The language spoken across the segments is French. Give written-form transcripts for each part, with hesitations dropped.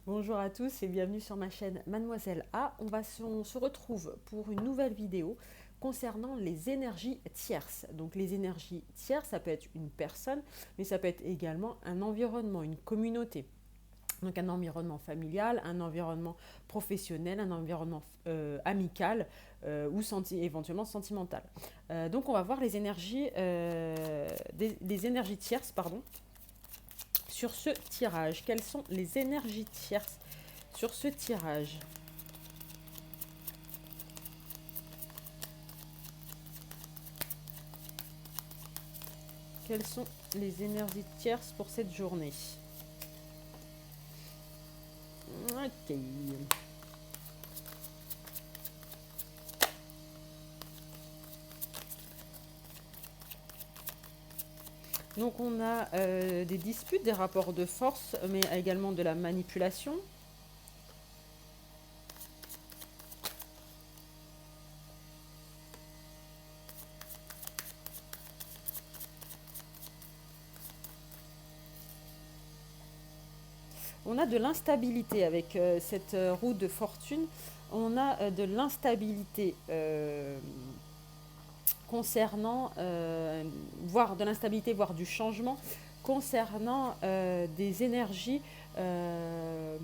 Bonjour à tous et bienvenue sur ma chaîne Mademoiselle A. On se retrouve pour une nouvelle vidéo concernant les énergies tierces. Donc les énergies tierces, ça peut être une personne, mais ça peut être également un environnement, une communauté. Donc un environnement familial, un environnement professionnel, un environnement amical ou éventuellement sentimental. Donc on va voir les énergies, des énergies tierces, pardon, sur ce tirage. Quelles sont les énergies tierces sur ce tirage? Quelles sont les énergies tierces pour cette journée? Ok. Donc on a des disputes, des rapports de force, mais également de la manipulation. On a de l'instabilité avec cette roue de fortune. On a de l'instabilité concernant, voire de l'instabilité, voire du changement, concernant des énergies de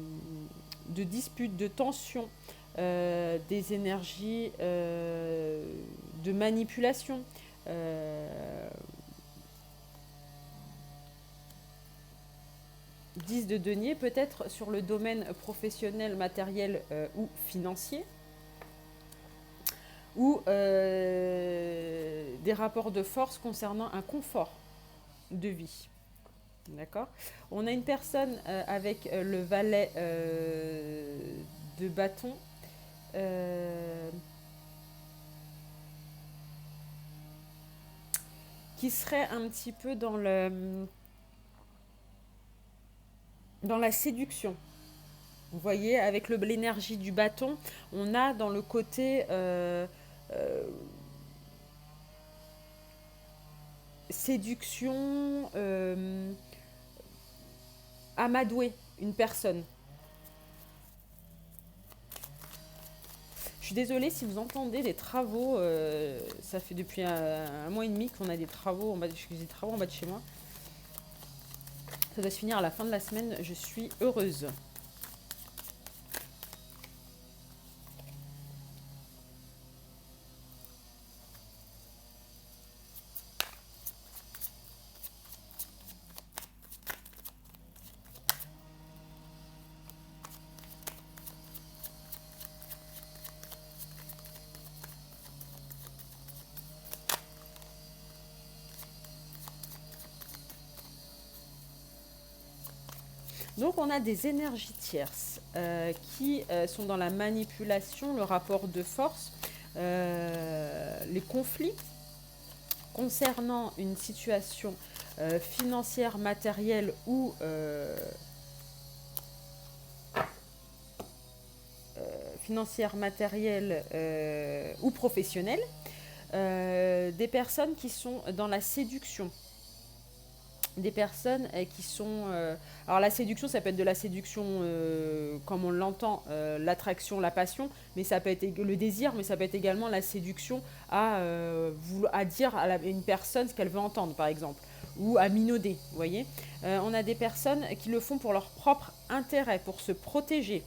dispute, de tension, des énergies de manipulation. Euh, 10 de denier, peut-être sur le domaine professionnel, matériel ou financier, ou des rapports de force concernant un confort de vie. D'accord. On a une personne avec le valet de bâton. euh, qui serait un petit peu dans la séduction. Vous voyez, avec l'énergie du bâton, on a dans le côté euh, séduction, amadouer une personne. Je suis désolée si vous entendez des travaux. Ça fait depuis un mois et demi qu'on a des travaux en bas de chez moi. Ça doit se finir à la fin de la semaine. Je suis heureuse. Donc on a des énergies tierces qui sont dans la manipulation, le rapport de force, les conflits concernant une situation financière, matérielle ou professionnelle. Des personnes qui sont dans la séduction, des personnes qui sont... alors la séduction, ça peut être de la séduction comme on l'entend, l'attraction, la passion, mais ça peut être le désir, mais ça peut être également la séduction à dire à une personne ce qu'elle veut entendre, par exemple, ou à minauder, vous voyez. On a des personnes qui le font pour leur propre intérêt, pour se protéger.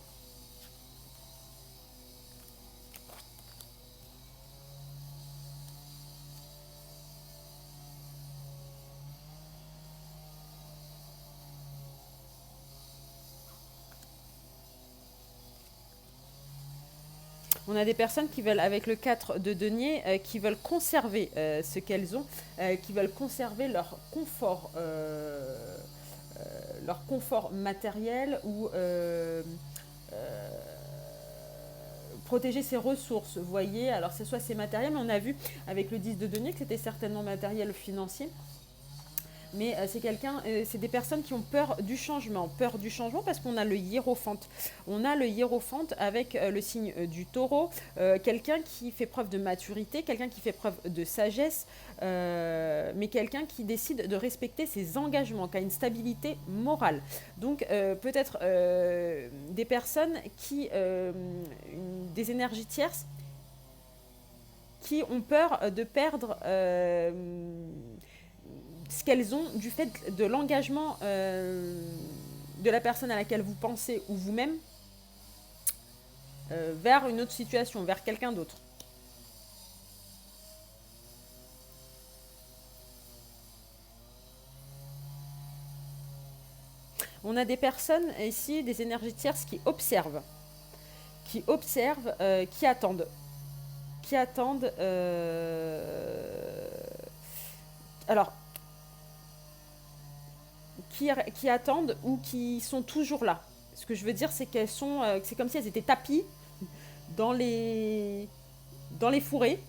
On a des personnes qui veulent, avec le 4 de denier, qui veulent conserver ce qu'elles ont, qui veulent conserver leur confort matériel ou protéger ses ressources. Vous voyez, alors c'est soit c'est matériel, mais on a vu avec le 10 de denier que c'était certainement matériel financier. mais c'est des personnes qui ont peur du changement. Peur du changement parce qu'on a le hiérophante. On a le hiérophante avec le signe du taureau, quelqu'un qui fait preuve de maturité, quelqu'un qui fait preuve de sagesse, mais quelqu'un qui décide de respecter ses engagements, qui a une stabilité morale. Donc peut-être des personnes des énergies tierces, qui ont peur de perdre ce qu'elles ont du fait de l'engagement de la personne à laquelle vous pensez ou vous-même vers une autre situation, vers quelqu'un d'autre. On a des personnes ici, des énergies tierces qui observent, qui attendent. Qui attendent. Alors, qui attendent ou qui sont toujours là. Ce que je veux dire, c'est c'est comme si elles étaient tapies dans les fourrés,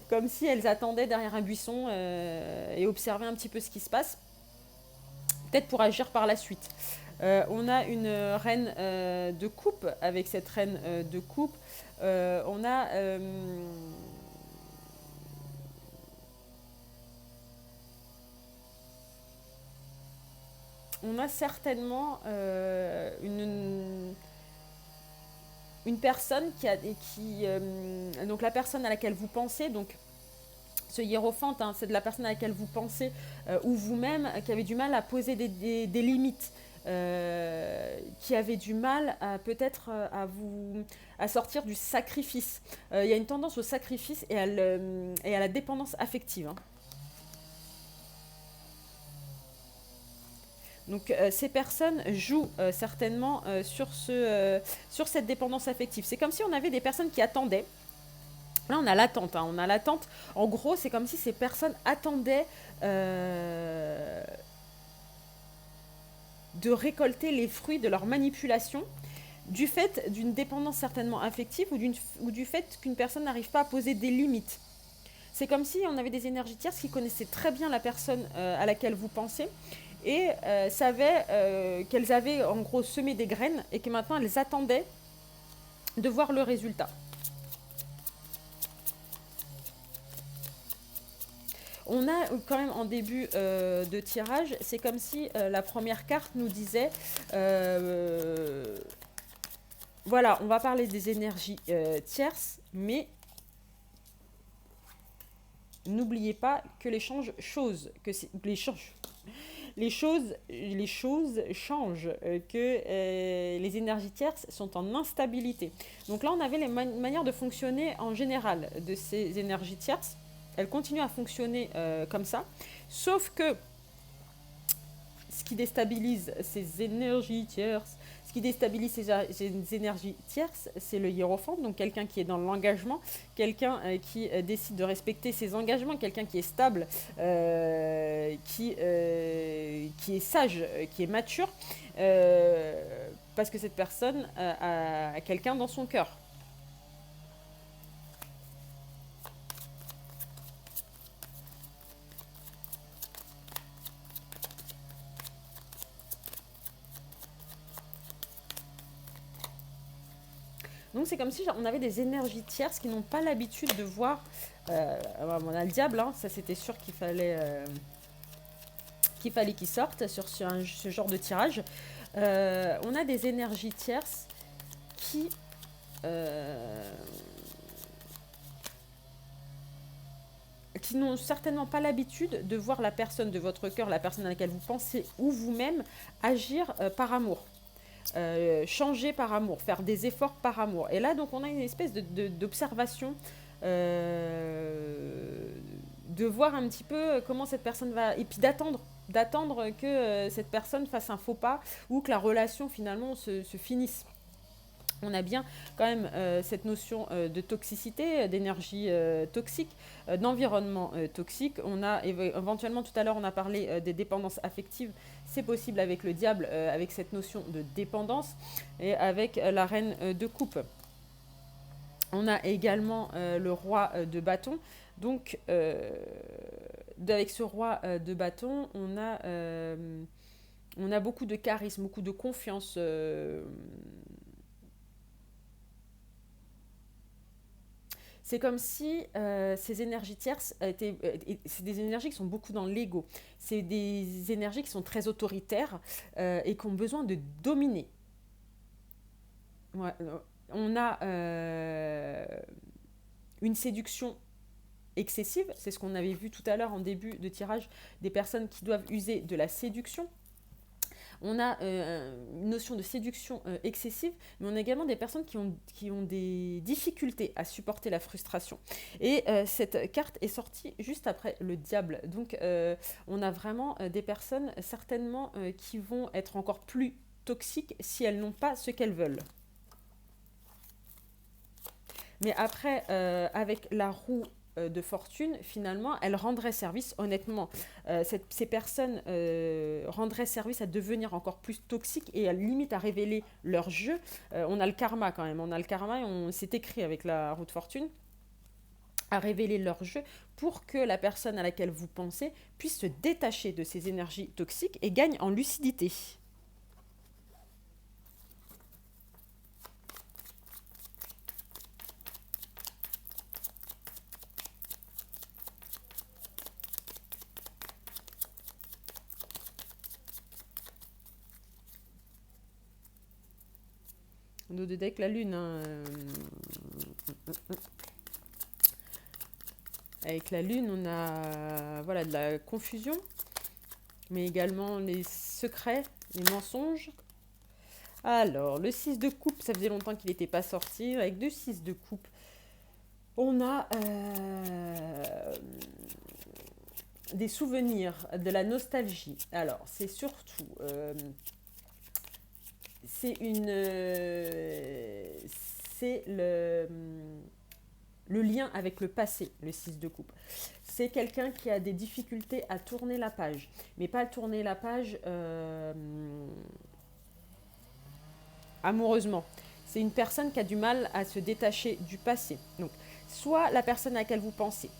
comme si elles attendaient derrière un buisson et observaient un petit peu ce qui se passe, peut-être pour agir par la suite. On a une reine de coupe. Avec cette reine de coupe, on a certainement une personne donc la personne à laquelle vous pensez, donc ce hiérophante, hein, c'est de la personne à laquelle vous pensez ou vous-même, qui avait du mal à poser des limites, qui avait du mal peut-être à sortir du sacrifice. Il y a une tendance au sacrifice et à la dépendance affective, hein. Donc ces personnes jouent certainement sur cette dépendance affective. C'est comme si on avait des personnes qui attendaient. Là, on a l'attente. Hein. On a l'attente. En gros, c'est comme si ces personnes attendaient de récolter les fruits de leur manipulation, du fait d'une dépendance certainement affective ou du fait qu'une personne n'arrive pas à poser des limites. C'est comme si on avait des énergies tierces qui connaissaient très bien la personne à laquelle vous pensez et savaient qu'elles avaient en gros semé des graines et que maintenant elles attendaient de voir le résultat. On a quand même en début de tirage, c'est comme si la première carte nous disait, voilà, on va parler des énergies tierces, mais n'oubliez pas que les choses changent, que les énergies tierces sont en instabilité. Donc là, on avait les manières de fonctionner en général de ces énergies tierces. Elles continuent à fonctionner comme ça, sauf que ce qui déstabilise ces énergies tierces, ces énergies tierces, c'est le hiérophante, donc quelqu'un qui est dans l'engagement, quelqu'un qui décide de respecter ses engagements, quelqu'un qui est stable, qui est sage, qui est mature, parce que cette personne a quelqu'un dans son cœur. Donc c'est comme si on avait des énergies tierces qui n'ont pas l'habitude de voir. On a le diable, hein, ça c'était sûr qu'il fallait qu'il sorte sur ce genre de tirage. On a des énergies tierces qui n'ont certainement pas l'habitude de voir la personne de votre cœur, la personne à laquelle vous pensez ou vous-même agir par amour. Changer par amour, faire des efforts par amour. Et là, donc, on a une espèce d'observation, de voir un petit peu comment cette personne va... Et puis d'attendre que cette personne fasse un faux pas ou que la relation, finalement, se finisse. On a bien quand même cette notion de toxicité, d'énergie toxique, d'environnement toxique. On a éventuellement, tout à l'heure, on a parlé des dépendances affectives. C'est possible avec le diable, avec cette notion de dépendance et avec la reine de coupe. On a également le roi de bâton. Donc, avec ce roi de bâton, on a beaucoup de charisme, beaucoup de confiance. C'est comme si ces énergies tierces c'est des énergies qui sont beaucoup dans l'ego. C'est des énergies qui sont très autoritaires et qui ont besoin de dominer. Ouais, on a une séduction excessive, c'est ce qu'on avait vu tout à l'heure en début de tirage, des personnes qui doivent user de la séduction. On a une notion de séduction excessive, mais on a également des personnes qui ont des difficultés à supporter la frustration. Et cette carte est sortie juste après le diable. Donc on a vraiment des personnes certainement qui vont être encore plus toxiques si elles n'ont pas ce qu'elles veulent. Mais après, avec la roue de fortune, finalement, elle rendrait service, honnêtement. Ces personnes rendraient service à devenir encore plus toxiques et à limite à révéler leur jeu. On a le karma quand même, on a le karma et c'est écrit avec la roue de fortune à révéler leur jeu pour que la personne à laquelle vous pensez puisse se détacher de ces énergies toxiques et gagne en lucidité. Dos de deck, la lune. Hein. Avec la lune, on a voilà, de la confusion, mais également les secrets, les mensonges. Alors, le 6 de coupe, ça faisait longtemps qu'il n'était pas sorti. Avec 2 6 de coupe, on a des souvenirs, de la nostalgie. Alors, c'est surtout... c'est le lien avec le passé, le 6 de coupe. C'est quelqu'un qui a des difficultés à tourner la page, mais pas à tourner la page amoureusement. C'est une personne qui a du mal à se détacher du passé. Donc, soit la personne à laquelle vous pensez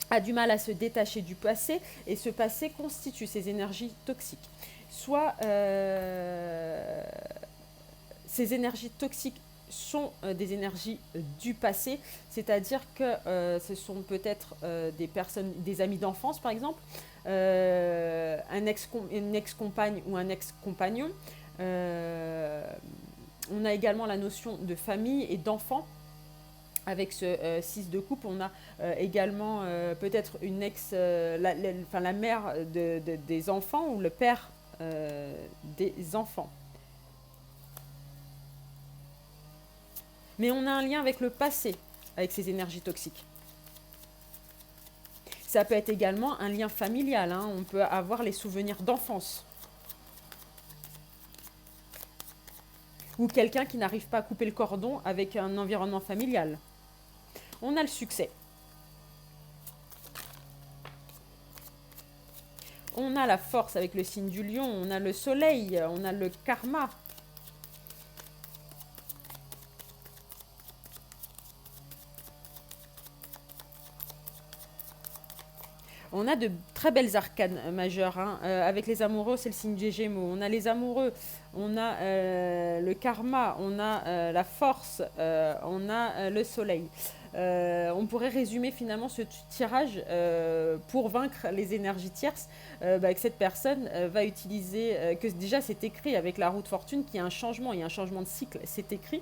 a du mal à se détacher du passé et ce passé constitue ces énergies toxiques. Soit ces énergies toxiques sont des énergies du passé, c'est-à-dire que ce sont peut-être des personnes, des amis d'enfance par exemple, une ex-compagne ou un ex-compagnon. On a également la notion de famille et d'enfant. Avec ce 6 de coupe, on a également peut-être une la mère des enfants ou le père des enfants. Mais on a un lien avec le passé, avec ces énergies toxiques. Ça peut être également un lien familial, hein. On peut avoir les souvenirs d'enfance. Ou quelqu'un qui n'arrive pas à couper le cordon avec un environnement familial. On a le succès. On a la force avec le signe du lion, on a le soleil, on a le karma. On a de très belles arcanes majeures. Hein. Avec les amoureux, c'est le signe des Gémeaux. On a les amoureux, on a le karma, on a la force, on a le soleil. On pourrait résumer finalement ce tirage pour vaincre les énergies tierces, que cette personne va utiliser, que déjà c'est écrit avec la roue de fortune qu'il y a un changement, il y a un changement de cycle, c'est écrit.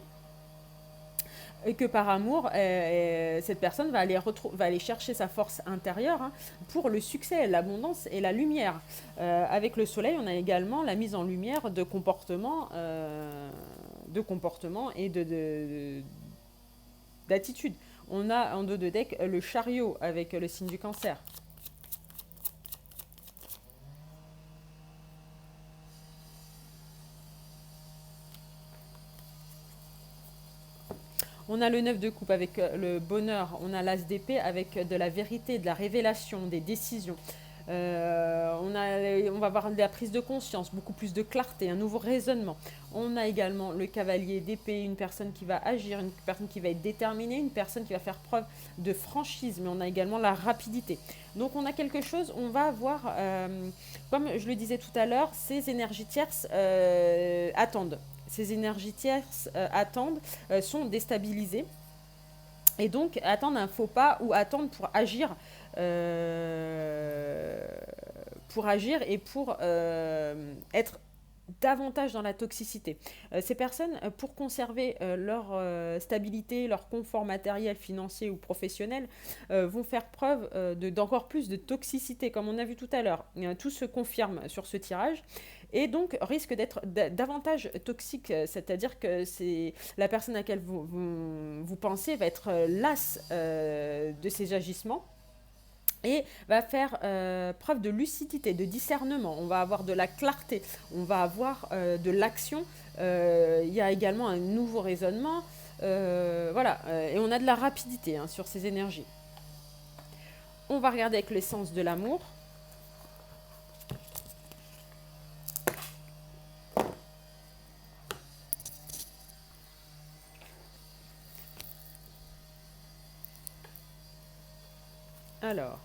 Et que par amour, cette personne va aller chercher sa force intérieure hein, pour le succès, l'abondance et la lumière. Avec le soleil, on a également la mise en lumière de comportements et d'attitudes. On a en dos de deck le chariot avec le signe du cancer. On a le 9 de coupe avec le bonheur, on a l'as d'épée avec de la vérité, de la révélation, des décisions. On va avoir de la prise de conscience, beaucoup plus de clarté, un nouveau raisonnement. On a également le cavalier d'épée, une personne qui va agir, une personne qui va être déterminée, une personne qui va faire preuve de franchise, mais on a également la rapidité. Donc on a quelque chose, on va avoir, comme je le disais tout à l'heure, ces énergies tierces attendent. Ces énergies tierces attendent, sont déstabilisées. Et donc attendre un faux pas ou attendre pour agir et pour être davantage dans la toxicité. Ces personnes, pour conserver leur stabilité, leur confort matériel, financier ou professionnel, vont faire preuve d'encore plus de toxicité, comme on a vu tout à l'heure. Tout se confirme sur ce tirage et donc risque d'être davantage toxique, c'est-à-dire que c'est la personne à laquelle vous pensez va être lasse de ses agissements et va faire preuve de lucidité, de discernement. On va avoir de la clarté, on va avoir de l'action. Il y a également un nouveau raisonnement. Voilà, et on a de la rapidité sur ces énergies. On va regarder avec l'essence de l'amour. Alors,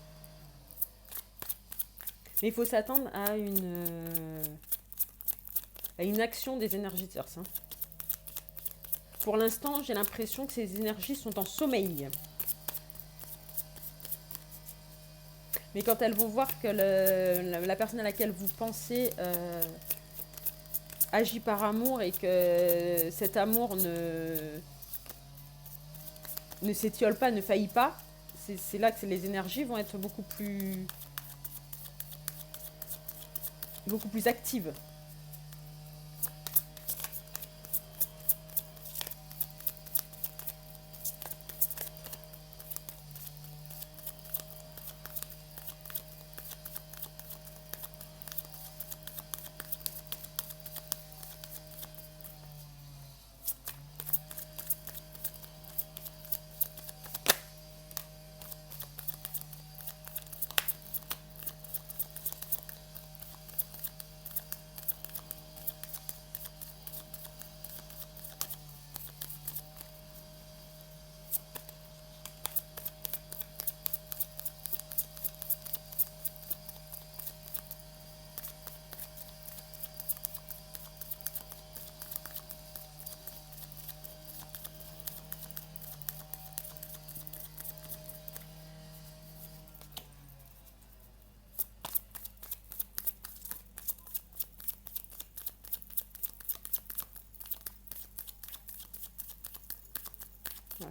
mais il faut s'attendre à une action des énergies tierces. Pour l'instant, j'ai l'impression que ces énergies sont en sommeil. Mais quand elles vont voir que la personne à laquelle vous pensez agit par amour et que cet amour ne s'étiole pas, ne faillit pas, c'est là que les énergies vont être beaucoup plus actives.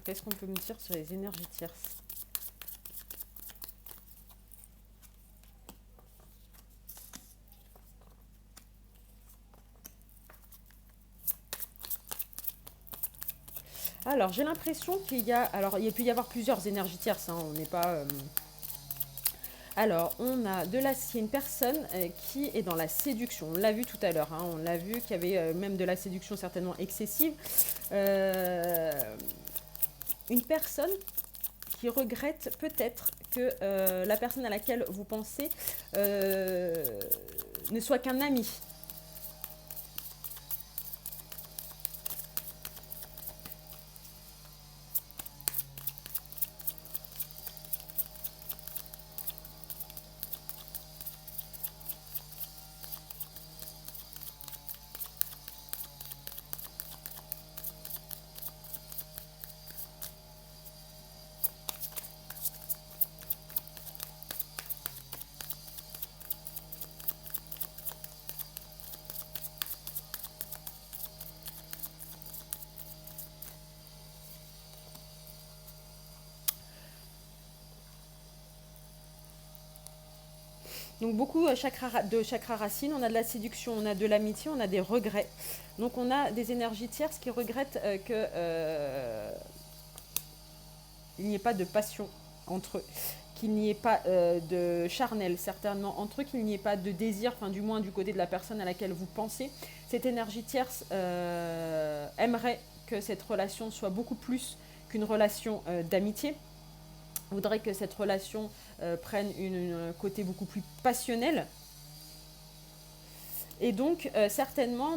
Qu'est-ce qu'on peut me dire sur les énergies tierces? Alors, j'ai l'impression qu'il y a... Alors, il peut y avoir plusieurs énergies tierces, on n'est pas... Alors, on a de l'acier, une personne qui est dans la séduction. On l'a vu tout à l'heure, on l'a vu qu'il y avait même de la séduction certainement excessive. Une personne qui regrette peut-être que la personne à laquelle vous pensez ne soit qu'un ami. Donc beaucoup de chakra racine, on a de la séduction, on a de l'amitié, on a des regrets. Donc on a des énergies tierces qui regrettent qu'il n'y ait pas de passion entre eux, qu'il n'y ait pas de charnel certainement entre eux, qu'il n'y ait pas de désir, enfin du moins du côté de la personne à laquelle vous pensez. Cette énergie tierce aimerait que cette relation soit beaucoup plus qu'une relation d'amitié. voudrait que cette relation prenne un côté beaucoup plus passionnel. Et donc, certainement,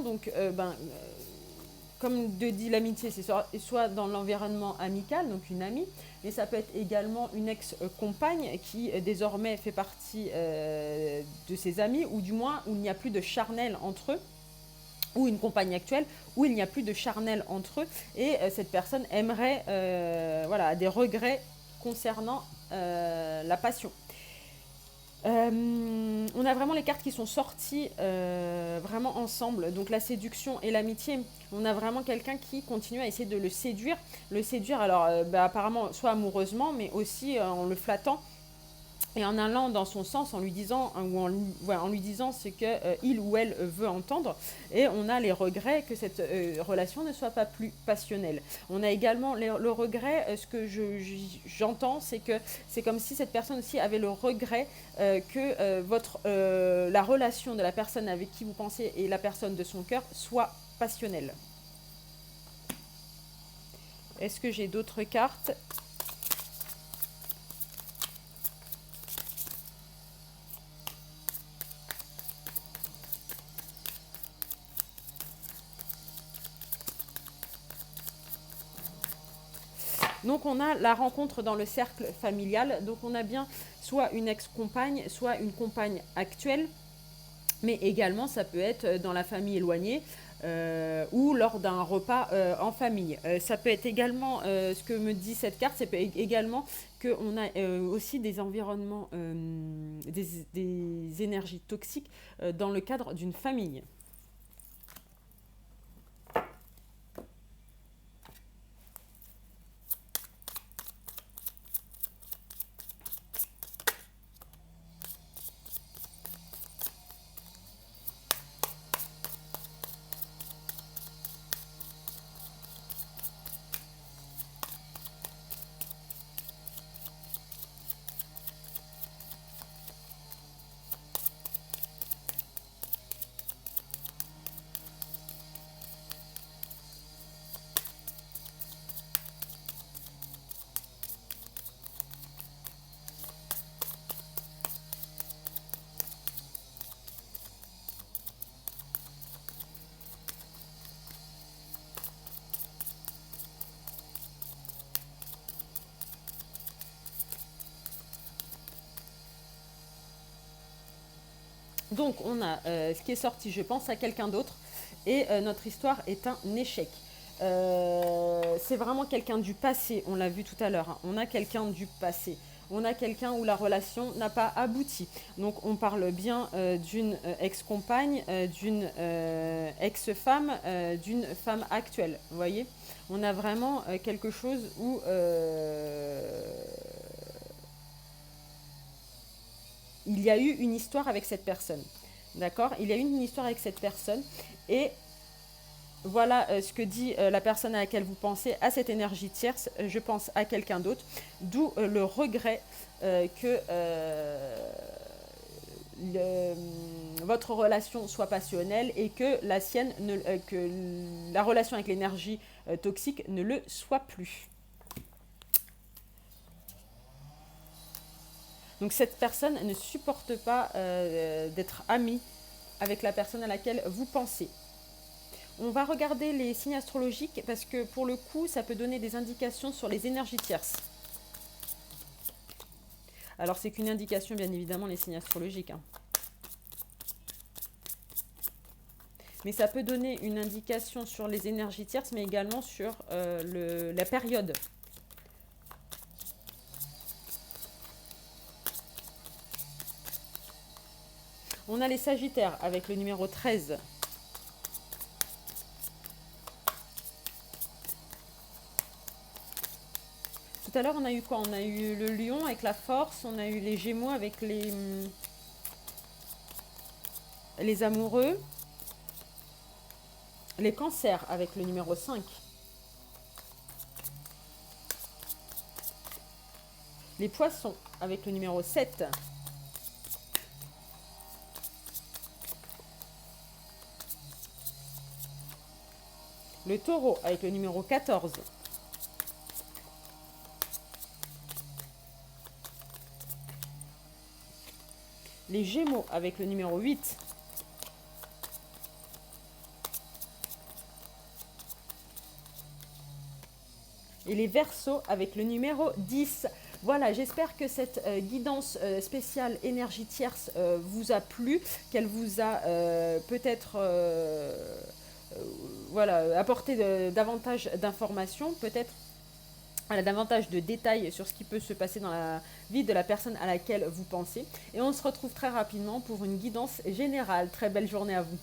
comme de dit l'amitié, c'est soit dans l'environnement amical, donc une amie, mais ça peut être également une ex-compagne qui désormais fait partie de ses amis, ou du moins où il n'y a plus de charnel entre eux, ou une compagne actuelle où il n'y a plus de charnel entre eux, et cette personne aimerait, a des regrets concernant la passion. On a vraiment les cartes qui sont sorties vraiment ensemble, donc la séduction et l'amitié. On a vraiment quelqu'un qui continue à essayer de le séduire alors apparemment soit amoureusement, mais aussi en le flattant et en allant dans son sens, en lui disant en lui disant ce que il ou elle veut entendre. Et on a les regrets que cette relation ne soit pas plus passionnelle. On a également le regret, ce que j'entends, c'est que c'est comme si cette personne aussi avait le regret que la relation de la personne avec qui vous pensez et la personne de son cœur soit passionnelle. Est-ce que j'ai d'autres cartes ? Donc on a la rencontre dans le cercle familial, donc on a bien soit une ex-compagne, soit une compagne actuelle, mais également ça peut être dans la famille éloignée ou lors d'un repas en famille. Ça peut être également, ce que me dit cette carte, c'est également qu'on a aussi des environnements, des énergies toxiques dans le cadre d'une famille. Donc on a ce qui est sorti, je pense à quelqu'un d'autre, et notre histoire est un échec. C'est vraiment quelqu'un du passé, on l'a vu tout à l'heure, hein. On a quelqu'un du passé. On a quelqu'un où la relation n'a pas abouti. Donc on parle bien d'une ex-compagne, d'une ex-femme, d'une femme actuelle. Vous voyez, on a vraiment quelque chose où il y a eu une histoire avec cette personne. D'accord ? Il y a eu une histoire avec cette personne. Et voilà ce que dit la personne à laquelle vous pensez, à cette énergie tierce. Je pense à quelqu'un d'autre. D'où le regret que votre relation soit passionnelle et que que la relation avec l'énergie toxique ne le soit plus. Donc cette personne ne supporte pas d'être amie avec la personne à laquelle vous pensez. On va regarder les signes astrologiques parce que pour le coup, ça peut donner des indications sur les énergies tierces. Alors c'est qu'une indication, bien évidemment, les signes astrologiques, hein. Mais ça peut donner une indication sur les énergies tierces, mais également sur la période. On a les Sagittaires avec le numéro 13. Tout à l'heure, on a eu quoi? On a eu le Lion avec la force, on a eu les Gémeaux avec les amoureux, les Cancers avec le numéro 5, les Poissons avec le numéro 7, le Taureau avec le numéro 14, Les Gémeaux avec le numéro 8. Et les Verseaux avec le numéro 10. Voilà, j'espère que cette guidance spéciale énergie tierce vous a plu, qu'elle vous a peut-être voilà, apporté davantage d'informations, peut-être voilà, davantage de détails sur ce qui peut se passer dans la vie de la personne à laquelle vous pensez. Et on se retrouve très rapidement pour une guidance générale. Très belle journée à vous.